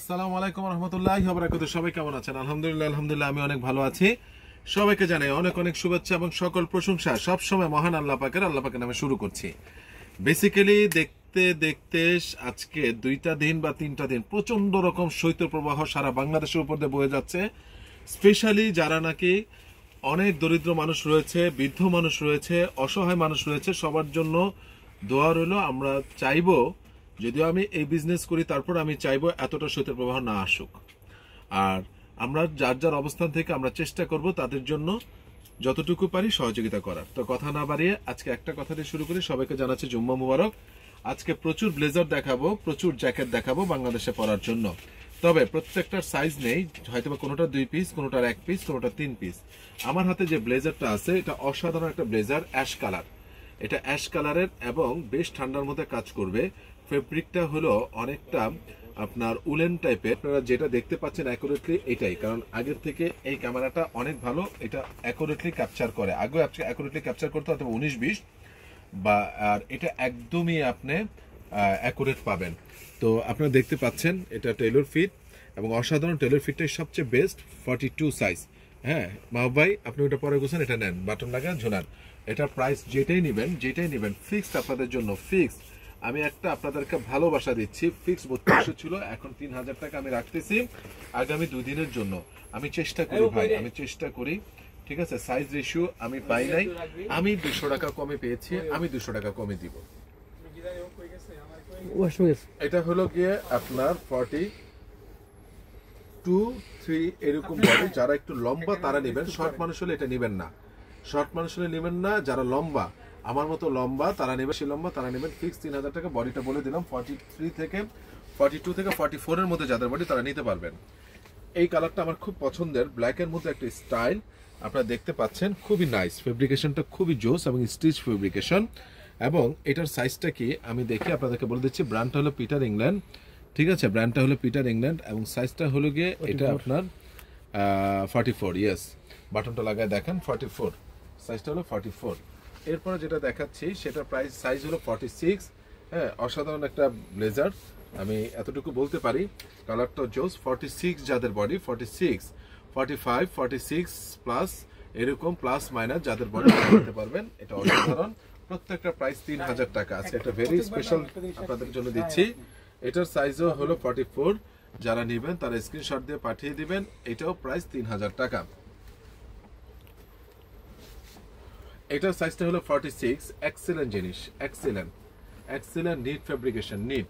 আসসালামু আলাইকুম রহমতুল্লাহি ওয়া বারাকাতুহু। সবাই কেমন আছেন? আলহামদুলিল্লাহ আমি অনেক ভালো আছি। সবাইকে জানাই অনেক অনেক শুভেচ্ছা এবং সকল প্রশংসা সব সময় মহান আল্লাহ পাকের নামে শুরু করছি। বেসিক্যালি দেখতে দেখতে আজকে 2টা দিন বা 3টা দিন প্রচন্ড রকম শৈত্যপ্রবাহ সারা বাংলাদেশের উপর দিয়ে বয়ে যাচ্ছে। স্পেশালি যারা নাকি অনেক দরিদ্র মানুষ রয়েছে, বৃদ্ধ মানুষ রয়েছে, অসহায় মানুষ রয়েছে, সবার জন্য দোয়া রইল। আমরা চাইবো, যদিও আমি এই বিজনেস করি, তারপর আমি চাইবো এতটা শৈত্যের প্রবাহ না আসুক। আর আমরা যার যার অবস্থান থেকে আমরা চেষ্টা করব তাদের জন্য যতটুকু পারি সহযোগিতা করার। তো কথা না বাড়িয়ে আজকে একটা কথা দিয়ে শুরু করি। সবাইকে জানাচ্ছি জুম্মা মুবারক। আজকে প্রচুর ব্লেজার দেখাবো, প্রচুর জ্যাকেট দেখাবো বাংলাদেশে পরার জন্য। তবে প্রত্যেকটার সাইজ নেই, হয়তো বা কোনোটা 2 পিস, কোনোটার 1 পিস, কোনোটা 3 পিস। আমার হাতে যে ব্লেজারটা আছে এটা অসাধারণ একটা ব্লেজার, অ্যাশ কালার। এটা অ্যাশ কালারের এবং বেশ ঠান্ডার মধ্যে কাজ করবে। ফেব্রিকটা হলো অনেকটা আপনার উলেন টাইপের। আপনারা যেটা দেখতে পাচ্ছেন অ্যাকুরেটলি এটাই, কারণ আগের থেকে এই ক্যামেরাটা অনেক ভালো, এটা অ্যাকুরেটলি ক্যাপচার করে। আগে অ্যাকুরেটলি ক্যাপচার করতে হয়তো 19-20 বা, আর এটা একদমই আপনি অ্যাকুরেট পাবেন। তো আপনারা দেখতে পাচ্ছেন এটা টেইলর ফিট এবং অসাধারণ। টেইলর ফিটটাই সবচেয়ে বেস্ট, 42 সাইজ। হ্যাঁ মাহবুব ভাই, আপনি ওটা পরে গোছেন, এটা নেন, বাটন লাগান, ঝোলান। এটার প্রাইস যেটাই নেবেন ফিক্সড আপনাদের জন্য, ফিক্সড। আমি একটা আপনাদেরকে ভালোবাসা দিচ্ছি। ফিক্স 3200 ছিল, এখন 3000 টাকা আমি রাখতেছি আগামী 2 দিনের জন্য। আমি চেষ্টা করি ভাই, আমি চেষ্টা করি, ঠিক আছে? সাইজ রেশিও আমি পাই নাই, আমি 200 টাকা কমে পেয়েছি, আমি 200 টাকা কমে দিব। এটা হলো গিয়ে আপনার 42-3 এরকম বডি। যারা একটু লম্বা তারা নেবেন, শর্ট মানুষ হলে এটা নেবেন না, শর্ট মানুষ হলে নেবেন না। যারা লম্বা, আমার মতো লম্বা, তারা নেবেন, সে লম্বা তারা নেবেন। ফিক্স 3000 টাকা। বডিটা বলে দিলাম 42 থেকে 44 এর মধ্যে যাদের বডি তারা নিতে পারবেন। এই কালারটা আমার খুব পছন্দের, ব্ল্যাকের মধ্যে একটা স্টাইল আপনারা দেখতে পাচ্ছেন, খুবই নাইস। ফেব্রিকেশনটা খুবই জোস এবং স্টিচ ফেব্রিকেশন। এবং এটার সাইজটা কি আমি দেখি আপনাদেরকে বলে দিচ্ছি। ব্র্যান্ডটা হলো পিটার ইংল্যান্ড, ঠিক আছে? ব্র্যান্ডটা হলো পিটার ইংল্যান্ড এবং সাইজটা হলো গিয়ে এটা আপনার 44। ইয়েস, বাটনটা লাগায় দেখেন, 44 সাইজটা হলো 44। এরপরে যেটা দেখাচ্ছি সেটা প্রাইস সাইজ হলো 46। হ্যাঁ, অসাধারণ একটা ব্লেজার, আমি এতটুকু বলতে পারি। কালারটা জোস। 46 যাদের বডি, 46, 45, 46 প্লাস, এরকম প্লাস মাইনাস যাদের বডি করতে পারবেন। এটা অসাধারণ। প্রত্যেকটা প্রাইস 3000 টাকা আছে। এটা ভেরি স্পেশাল আপনাদের জন্য দিচ্ছি। এটার সাইজও হলো 44। যারা নেবেন তারা স্ক্রিনশট দিয়ে পাঠিয়ে দিবেন। এটাও প্রাইস 3000 টাকা। এটার সাইজটা হলো 46। এক্সেলেন্ট জিনিস, এক্সেলেন্ট নিট ফেব্রিকেশন, নিট।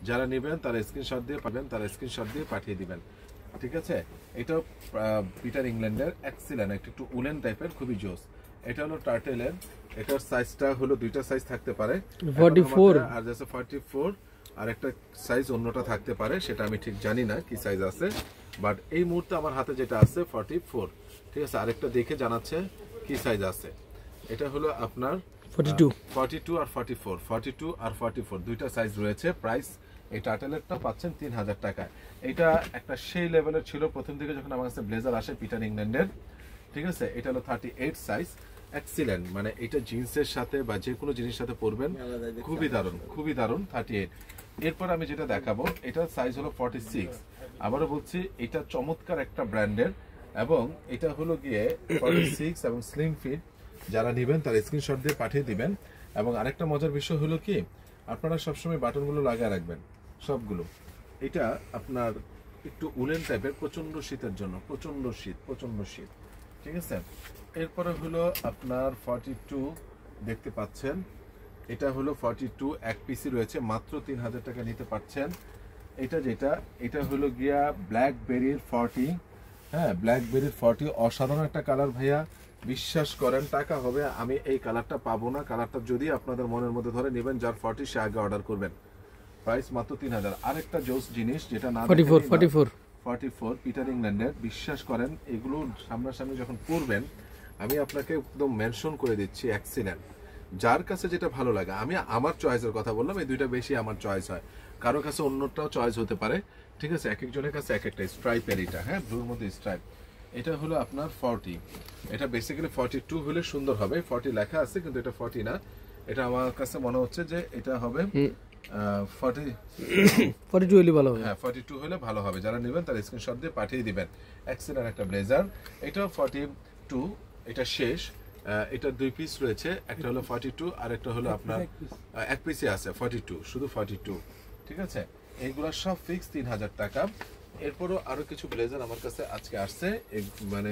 যারা নেবেন তারা স্ক্রিনশট দিয়ে পাবেন, তারা স্ক্রিনশট দিয়ে পাঠিয়ে দিবেন, ঠিক আছে? এটাও পিটার ইংল্যান্ডের, এক্সেলেন্ট, একটু উলেন টাইপের, খুবই জোস। এটা হলো টার্টেলের। এটার সাইজটা হলো 2টা সাইজ থাকতে পারে, 44 আর জাস্ট 44, আর একটা সাইজ অন্যটা থাকতে পারে, সেটা আমি ঠিক জানি না কি সাইজ আছে। বাট এই মুহূর্তে আমার হাতে যেটা আছে 44, ঠিক আছে? আরেকটা দেখে জানাচ্ছে কি সাইজ আছে। এটা হলো আপনার 42 আর 44, 42 আর 44 দুইটা সাইজ রয়েছে। প্রাইস এই টার্টেলেরটা পাচ্ছেন 3000 টাকায়। এটা একটা সেই লেভেলের ছিল প্রথম থেকে যখন আমার কাছে ব্লেজার আসে পিটার ইংল্যান্ডের, ঠিক আছে? এটা হলো 38 সাইজ। এক্সিলেন্ট, মানে এটা জিন্সের সাথে বা যে কোনো জিনিসের সাথে পরবেন, খুবই দারুণ, খুবই দারুণ। 38। এরপর আমি যেটা দেখাবো এটার সাইজ হলো 46। আবারও বলছি, এটা চমৎকার একটা ব্র্যান্ডের এবং এটা হলো গিয়ে 46 এবং স্লিম ফিট। যারা নেবেন তারা স্ক্রিনশট দিয়ে পাঠিয়ে দিবেন। এবং আরেকটা মজার বিষয় হলো কি, আপনারা সবসময় বাটনগুলো লাগিয়ে রাখবেন সবগুলো। এটা আপনার একটু উলেন টাইপের, প্রচন্ড শীতের জন্য, প্রচন্ড শীত, ঠিক আছে? এরপরে হলো আপনার 42 দেখতে পাচ্ছেন, এটা হলো 42, 1 পিসি রয়েছে, মাত্র 3000 টাকা নিতে পারছেন। এটা হলো গিয়া ব্ল্যাকবেরির 40। হ্যাঁ, ব্ল্যাকবেরির 40, অসাধারণ একটা কালার ভাইয়া, বিশ্বাস করেন টাকা হবে। আমি এই কালারটা পাবো না, কালারটা যদি আপনাদের মনের মধ্যে ধরে নেবেন, যার 40 সে আগে অর্ডার করবেন। প্রাইস মাত্র 3000। আরেকটা জোস জিনিস যেটা না 44 পিটার ইংল্যান্ডের, বিশ্বাস করেন এগুলো সামনাসামনি যখন পরবেন, আমি আপনাকে একদম মেনশন করে দিচ্ছি, এক্সিলেন্ট। যার কাছে যেটা ভালো লাগে, আমি আমার চয়েসের কথা বললাম, এই দুইটা বেশি আমার চয়েস হয়, কারো কাছে অন্যটাও চয়েস হতে পারে, ঠিক আছে? এক একজনের কাছে এক একটা। স্ট্রাইপের এটা, হ্যাঁ, ব্লুর মধ্যে স্ট্রাইপ। এটা হলো আপনার 40। এটা বেসিক্যালি 42 হলে সুন্দর হবে, 40 লেখা আছে কিন্তু এটা 40 না। এটা আমার কাছে মনে হচ্ছে যে এটা হবে 42 হলে ভালো হবে। হ্যাঁ 42 হলে ভালো হবে, যারা নেবেন তারা স্ক্রিনশট দিয়ে পাঠিয়ে দিবেন। এক্সেলেন্ট একটা ব্লেজার, এটা 42, এটা শেষ। এটা দুই পিস রয়েছে, একটা হলো 42 আর একটা হলো আপনার এক পিসে আছে 42, শুধু 42। ঠিক আছে, এইগুলো সব ফিক্স 3000 টাকা। এরপরও আরো কিছু ব্লেজার আমার কাছে আজকে আসছে, মানে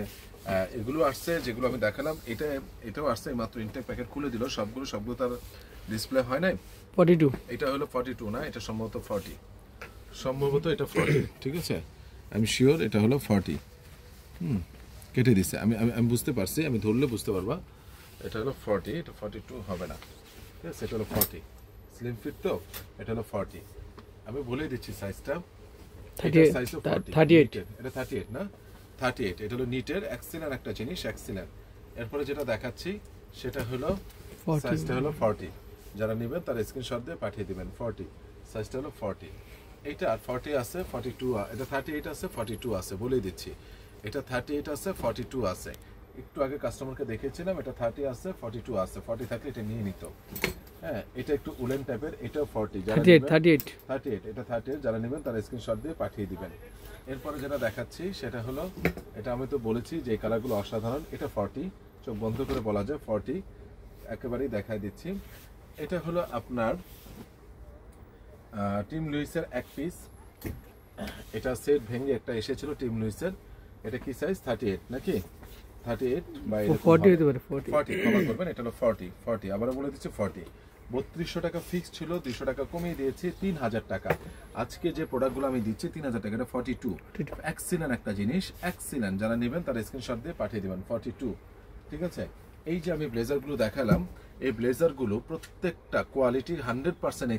এগুলো আসছে যেগুলো আমি দেখালাম, এটাও আসছে মাত্র ইনটেক প্যাকেট খুলে দিল, সবগুলো তার ডিসপ্লে হয় নাই। 42 এটা হলো 42 না, এটা সম্ভবত 40, সম্ভবত এটা 40। ঠিক আছে, আমি শিওর এটা হলো 40। কেটে দিছে, আমি বুঝতে পারছি, আমি ধরলে বুঝতে পারবা। এটা হলো 40, এটা 42 হবে না। ঠিক আছে, এটা হলো 40, স্লিম ফিট তো, এটা হলো 40। আমি বলে দিচ্ছি সাইজটা, 38, এটা 38 না, 38। এটা হলো নিটের এক্সিলেন্ট একটা জিনিস, এক্সিলেন্ট। এরপরে যেটা দেখাচ্ছি সেটা হলো সাইজটা হলো 40, যারা নেবেন তারা স্ক্রিনশট দিয়ে পাঠিয়ে দিবেন। 40 সাইজটা হলো 40। এইটা 40 আছে, 42, এটা 38 আছে, 42 আছে, বলেই দিচ্ছি। এটা 38 আছে, 42 আছে। একটু আগে কাস্টমারকে দেখিয়েছিলাম, এটা 30 আছে, 42 আছে। 40 থাকলে এটা নিয়ে নিত। হ্যাঁ, এটা একটু উলেন টাইপের, এটাও 40, যারা 38, এটা 38, যারা নেবেন তারা স্ক্রিনশট দিয়ে পাঠিয়ে দিবেন। এরপরে যেটা দেখাচ্ছি সেটা হলো, এটা আমি তো বলেছি যে কালারগুলো অসাধারণ। এটা 40, চোখ বন্ধ করে বলা যায় 40, একেবারেই দেখাই দিচ্ছি। এটা হলো আপনার টিম লুইসের এক পিস, এটা সেট ভেঙে একটা এসেছিল টিম লুইসের। এটা কি সাইজ 38 নাকি 38 বা 40 হতে পারে, 40 ক্ষমা করবেন, এটা হলো 40। আবারও বলে দিচ্ছি 40। 3200 টাকা ফিক্স ছিল, 200 টাকা কমিয়ে দিয়েছি, 3000 টাকা। আজকে যে প্রোডাক্টগুলো আমি দিচ্ছি 3000 টাকা, এটা 42। এক্সিলেন্ট একটা জিনিস, এক্সিলেন্ট, যারা নেবেন তারা স্ক্রিনশট দিয়ে পাঠিয়ে দিবেন। 42। ঠিক আছে, এই যে আমি ব্লেজারগুলো দেখালাম, এই ব্লেজারগুলো প্রত্যেকটা কোয়ালিটির 100%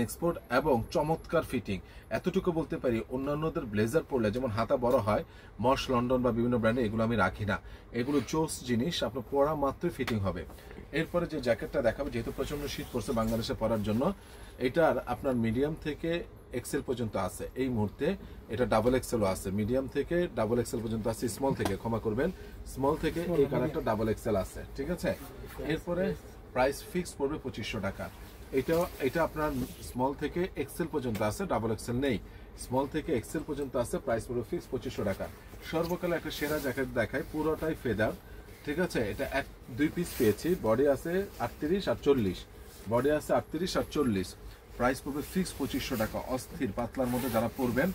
এক্সপোর্ট এবং চমৎকার ফিটিং। এতটুকু বলতে পারি, অন্যান্যদের ব্লেজার পরলে যেমন হাতা বড় হয়, মশ লন্ডন বা বিভিন্ন ব্র্যান্ডে, এগুলো আমি রাখি না। এগুলো জোস জিনিস, আপনার পরা মাত্রই ফিটিং হবে। এরপরে যে জ্যাকেটটা দেখাবো, যেহেতু প্রচন্ড শীত পড়ছে বাংলাদেশে পরার জন্য, এটার আপনার মিডিয়াম থেকে এক্সেল পর্যন্ত আছে এই মুহূর্তে। এটা ডাবল এক্সেলও আছে, মিডিয়াম থেকে ডাবল এক্সেল পর্যন্ত আছে, স্মল থেকে, ক্ষমা করবেন, স্মল থেকে এই কালারটা ডাবল এক্সেল আছে। ঠিক আছে, এরপরে প্রাইস ফিক্স পড়বে 2500 টাকা। এটা আপনার স্মল থেকে এক্সেল পর্যন্ত আছে, ডাবল এক্সেল নেই। স্মল থেকে এক্সেল পর্যন্ত আছে, প্রাইস পড়বে ফিক্স 2500 টাকা। সর্বকালে একটা সেরা জ্যাকেট দেখায়, পুরোটাই ফেদার। ঠিক আছে, এটা দুই পিস পেয়েছি, বডি আছে 38 আর 40, বডি আছে 38 আর 40, প্রাইস পড়বে ফিক্স 2500 টাকা। অস্থির পাতলার মধ্যে যারা পরবেন,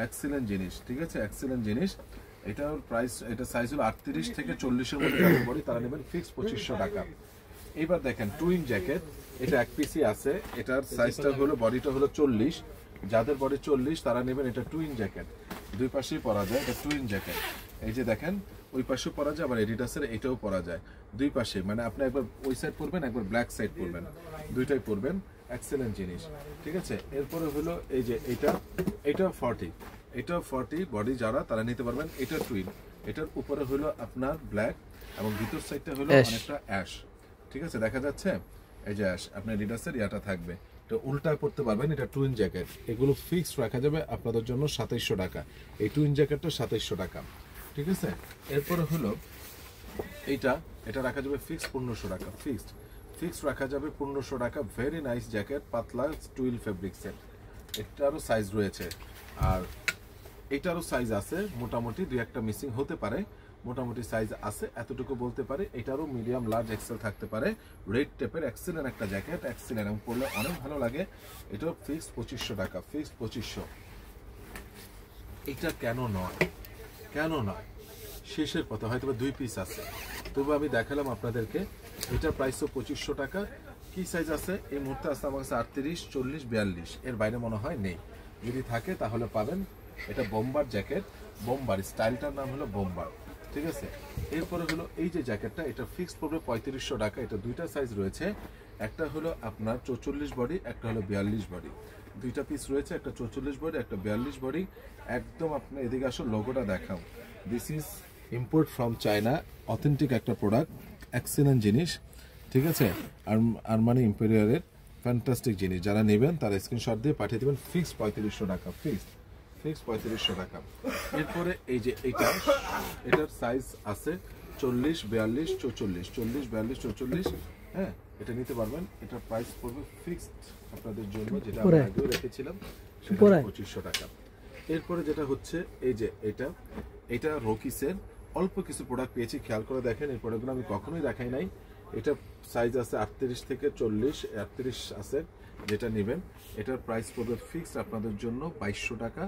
এক্সিলেন্ট জিনিস। ঠিক আছে, এক্সিলেন্ট জিনিস। এটার প্রাইস, এটা সাইজ হলো 38 থেকে 40-এর মধ্যে যারা বডি, তারা নেবেন ফিক্স 2500 টাকা। এবার দেখেন টুইন জ্যাকেট, এটা এক পিসই আছে, এটার সাইজটা হলো, বডিটা হলো 40, যাদের বডি 40 তারা নেবেন এটা টুইন জ্যাকেট। দুই পাশেই পরা যায়, এটা টুইন জ্যাকেট। এই যে দেখেন, ওই পাশেও পরা যায়, আবার এডিডাসের এটাও পরা যায়, দুই পাশে। মানে আপনি একবার ওই সাইড পরবেন, একবার ব্ল্যাক সাইড পরবেন, দুইটাই পরবেন। এক্সেলেন্ট জিনিস। ঠিক আছে, এরপরে হলো এই যে এটা 40, এটা 40 বডি যারা, তারা নিতে পারবেন। এটা টুইন, এটার উপরে হলো আপনার ব্ল্যাক এবং ভিতর সাইডটা হলো অনেকটা অ্যাশ। ঠিক আছে, দেখা যাচ্ছে, এই যে অ্যাশ, আপনার এডিডাসের ইয়াটা থাকবে, তো উল্টা করতে পারবেন। এটা টুইন জ্যাকেট, এগুলো ফিক্সড রাখা যাবে আপনাদের জন্য 2700 টাকা। এই টুইন জ্যাকেটটা 2700 টাকা। ঠিক আছে, এরপরে হলো এটা রাখা যাবে ফিক্সড 1500 টাকা। ফিক্সড রাখা যাবে 1500 টাকা। ভেরি নাইস জ্যাকেট, পাতলা টুইল ফেব্রিক্সের। এটারও সাইজ রয়েছে, আর এটারও সাইজ আছে, মোটামুটি দুই একটা মিসিং হতে পারে, মোটামুটি সাইজ আছে, এতটুকু বলতে পারি। এটারও মিডিয়াম লার্জ এক্সেল থাকতে পারে। রেড টেপের এক্সেলেন্ট একটা জ্যাকেট, এক্সেলেন্ট, এবং পরলে অনেক ভালো লাগে। এটাও ফিক্সড 2500 টাকা, ফিক্সড 2500। এটা কেন নয় শেষের পথে, হয়তো দুই পিস আছে, তবু আমি দেখালাম আপনাদেরকে। এটা প্রাইসও 2500 টাকা। কি সাইজ আছে এই মুহূর্তে? আছে আমার কাছে 38, 40, 42, এর বাইরে মনে হয় নেই। যদি থাকে তাহলে পাবেন। এটা বোম্বার জ্যাকেট, বোম্বার স্টাইলটার নাম হলো বোম্বার। ঠিক আছে, এরপরে হলো এই যে জ্যাকেটটা, এটা ফিক্সড পড়বে 3500 টাকা। এটা দুইটা সাইজ রয়েছে, একটা হলো আপনার 44 বডি, একটা হলো 42 বডি। দুইটা পিস রয়েছে, একটা 44 বডি, একটা 42 বডি। একদম আপনি এদিকে আসো, লোগোটা দেখাও। This is import from China, authentic একটা প্রোডাক্ট, এক্সেলেন্ট জিনিস। ঠিক আছে, আরমানি ইম্পেরিয়ারের ফ্যান্টাস্টিক জিনিস। যারা নেবেন তারা স্ক্রিনশট দিয়ে পাঠিয়ে দেবেন। ফিক্সড 3500 টাকা, ফিক্সড 3500 টাকা। এরপরে এই যে এটার সাইজ আছে 40, 42, 44, 40, 42, 44, হ্যাঁ, এটা নিতে পারবেন। এটা প্রাইস পড়বে ফিক্সড আপনাদের জন্য, যেটা পুরো। আমরা আগেও রেখেছিলাম, সেটা পুরো। 2500 টাকা। এরপরে যেটা হচ্ছে এই যে এটা রকিসের অল্প কিছু প্রোডাক্ট পেয়েছি, খেয়াল করে দেখেন। এই প্রোডাক্টগুলো আমি কখনোই দেখাই নাই। এটা সাইজ আছে 38 থেকে 40, 38 আছে যেটা নেবেন। এটার প্রাইস পড়বে ফিক্সড আপনাদের জন্য 2200 টাকা।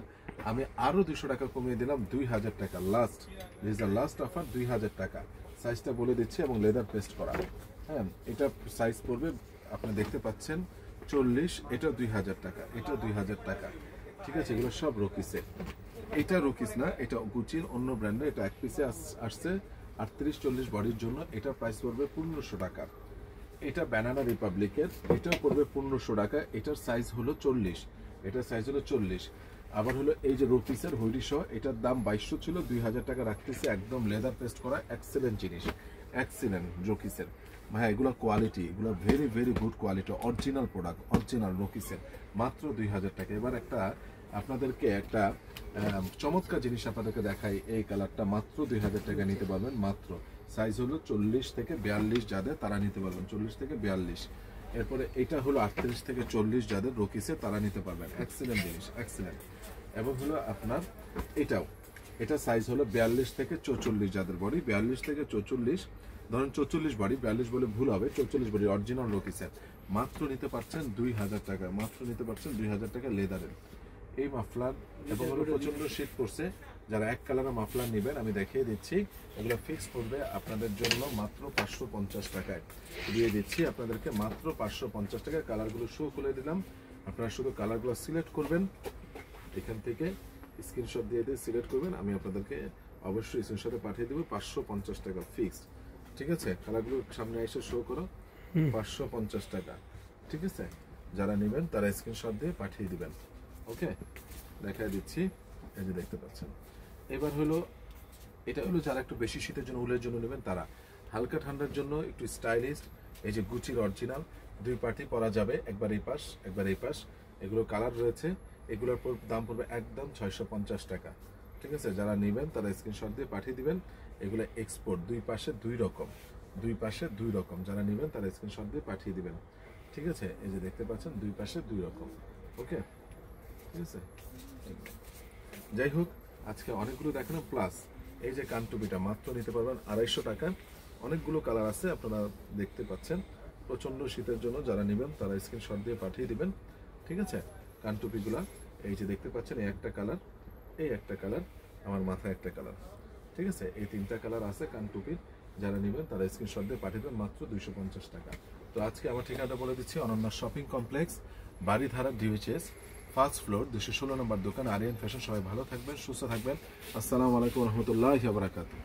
আমি আরো 200 টাকা কমিয়ে দিলাম, 2000 টাকা last. This is the last offer, 2000 টাকা। সাইজটা বলে দিচ্ছি এবং লেদার পেস্ট করা। হ্যাঁ, এটা সাইজ পড়বে আপনি দেখতে পাচ্ছেন 40, এটা 2000 টাকা, এটা 2000 টাকা। ঠিক আছে, এগুলো সব রকিসে। এটা রকিস না, এটা গুচির অন্য ব্র্যান্ডের। এটা এক পিসে আসছে 38-40 বডির জন্য। এটা প্রাইস পড়বে 1500 টাকা। এটা ব্যানানা রিপাবলিকের, এটাও পড়বে 1500 টাকা। এটার সাইজ হলো 40, এটার সাইজ হলো 40। আবার হলো এই যে রকিসের হুইডি সহ, এটার দাম 2200 ছিল, 2000 টাকা রাখতেছে। একদম লেদার পেস্ট করা, এক্সেলেন্ট জিনিস, এক্সেলেন্ট রকিসের। ভাই এগুলো কোয়ালিটি, এগুলো very very good quality, original product, original রকিসের, মাত্র 2000 টাকা। এবার আপনাদেরকে একটা চমৎকার জিনিস আপনাদেরকে দেখাই। এই কালারটা মাত্র 2000 টাকা নিতে পারবেন, মাত্র। সাইজ হলো 40 থেকে 42, যাদের তারা নিতে পারবেন, 40 থেকে 42। এরপরে এটা হলো 38 থেকে 40, যাদের রকিসে তারা নিতে পারবেন। এক্সেলেন্ট জিনিস, এক্সেলেন্ট। এবং হলো আপনার এটা সাইজ হলো 42 থেকে 44, যাদের বডি 42 থেকে 44, ধরেন 44 বডি, 42 বলে ভুল হবে, 44 বডি অরিজিনাল রকিসের, মাত্র নিতে পারছেন 2000 টাকা, মাত্র নিতে পারছেন 2000 টাকা লেদারের এই মাফলার। এবং হলো প্রচন্ড শীত পড়ছে, যারা এক কালারের মাফলার নেবেন আমি দেখিয়ে দিচ্ছি। এগুলো ফিক্স করবে আপনাদের জন্য মাত্র 550 টাকায় দিয়ে দিচ্ছি আপনাদেরকে, মাত্র 550 টাকায়। কালারগুলো শো করে দিলাম, আপনারা শুধু কালারগুলো সিলেক্ট করবেন, এখান থেকে স্ক্রিনশট দিয়ে সিলেক্ট করবেন। আমি আপনাদেরকে অবশ্যই স্ক্রিনশটে পাঠিয়ে দেবো। 550 টাকা ফিক্সড, ঠিক আছে। কালারগুলো সামনে এসে শো করো, 550 টাকা, ঠিক আছে। যারা নেবেন তারা স্ক্রিনশট দিয়ে পাঠিয়ে দিবেন। ওকে, দেখাই দিচ্ছি, এই যে দেখতে পাচ্ছেন। এবার হলো এটা হলো যারা একটু বেশি শীতের জন্য, উলের জন্য নেবেন তারা। হালকা ঠান্ডার জন্য একটু স্টাইলিশ, এই যে গুচির অরিজিনাল, 2 পার্টি পরা যাবে, একবার এই পাশ একবার এই পাশ। এগুলো কালার রয়েছে, এগুলোর দাম পড়বে একদম 650 টাকা, ঠিক আছে। যারা নেবেন তারা স্ক্রিনশট দিয়ে পাঠিয়ে দিবেন। এগুলো এক্সপোর্ট, 2 পাশে 2 রকম, 2 পাশে 2 রকম। যারা নেবেন তারা স্ক্রিনশট দিয়ে পাঠিয়ে দিবেন, ঠিক আছে। এই যে দেখতে পাচ্ছেন 2 পাশে 2 রকম, ওকে, ঠিক আছে। যাই হোক, আজকে অনেকগুলো দেখানো, প্লাস এই যে কানটুপিটা মাত্র নিতে পারবেন 250 টাকা। অনেকগুলো কালার আছে আপনারা দেখতে পাচ্ছেন। প্রচন্ড শীতের জন্য যারা নেবেন তারা স্ক্রিনশট দিয়ে পাঠিয়ে দিবেন, ঠিক আছে। কানটুপিগুলা এই যে দেখতে পাচ্ছেন, এই একটা কালার, এই একটা কালার, আমার মাথায় একটা কালার, ঠিক আছে। এই 3টা কালার আছে কানটুপির। যারা নেবেন তারা স্ক্রিনশট দিয়ে পাঠিয়ে দেবেন, মাত্র 250 টাকা। তো আজকে আমার ঠিকানাটা বলে দিচ্ছি, Ananya shopping complex, Baridhara, DOHS, first floor, 216 নম্বর দোকান, আরিয়ান ফ্যাশন। সবাই ভালো থাকবেন, সুস্থ থাকবেন। আসসালামু আলাইকুম রহমতুল্লাহি ওয়া বারাকাতুহু।